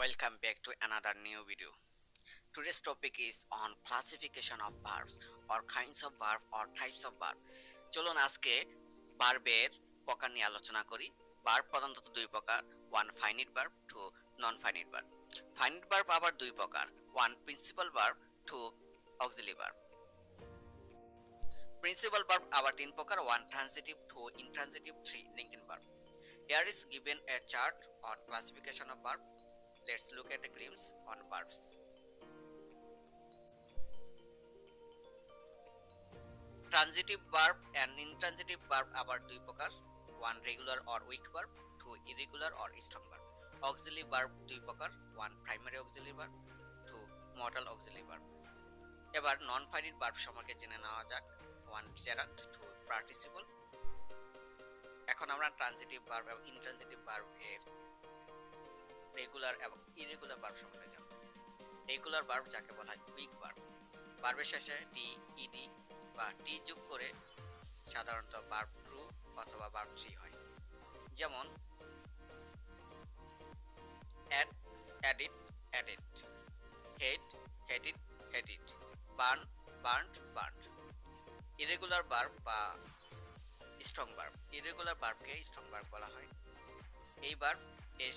Welcome back to another new video. Today's topic is on classification of verbs or kinds of verb or types of verb. চলুন আজকে ভার্বের প্রকার নিয়ে আলোচনা করি। ভার্ব প্রধানত দুই প্রকার, one finite verb, two non finite verb. Finite verb আবার দুই প্রকার, one principal verb, two auxiliary verb. Principal verb আবার তিন প্রকার, one transitive, two intransitive, three linking verb. Here is given a chart on classification of verb. Let's look at a glimpse on verbs. Transitive verb and intransitive verb আবার দুই প্রকার, one regular or weak verb, two irregular or strong verb. Auxiliary verb দুই প্রকার, one primary auxiliary verb, two modal auxiliary verb. এবার নন finite verb সম্পর্কে জেনে নেওয়া যাক, one gerund, two participle. এখন আমরা ট্রানজিটিভ ভার্ব এবং ইনট্রানজিটিভ ভার্ব এর রেগুলার এবং ইরেগুলার ভার্ব সম্পর্কে জানব। রেগুলার ভার্ব যাকে বলা হয় উইক ভার্ব, ভার্বের শেষে ডি, ইডি বা টি যোগ করে সাধারণত ভার্ব টু অথবা ভার্ব থ্রি হয়। যেমন add, added, added, head, headed, headed, burn, burned, burned. Irregular verb বা স্ট্রং ভার্ব, ইরেগুলার ভার্বকে স্ট্রং ভার্ব বলা হয়। এই ভার্ব এর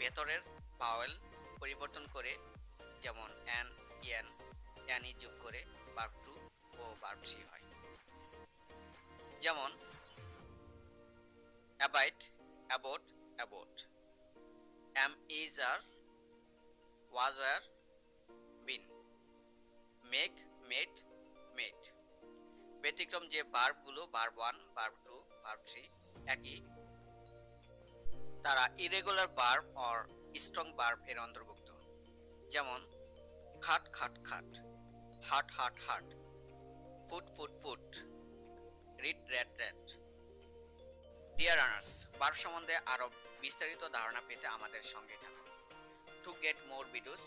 ভেতরের ভাওয়েল পরিবর্তন করে, যেমন অ্যান, ইয়ান, অ্যানি যোগ করে ভার্ব টু ও ভার্ব থ্রি হয়। যেমন abide, abode, abode, am, is, are, was, are, been, make, made, made. ব্যতিক্রম যে ভার্বগুলো verb one, verb two, verb three একই, তারা irregular verb or strong verb এর অন্তর্ভুক্ত। যেমন cut, cut, cut, hurt, hurt, hurt, put, put, put, read, read, read. Dear learners, verb সম্বন্ধে আরো বিস্তারিত ধারণা পেতে আমাদের সঙ্গে থাকুন। To get more videos,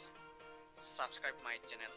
subscribe my channel.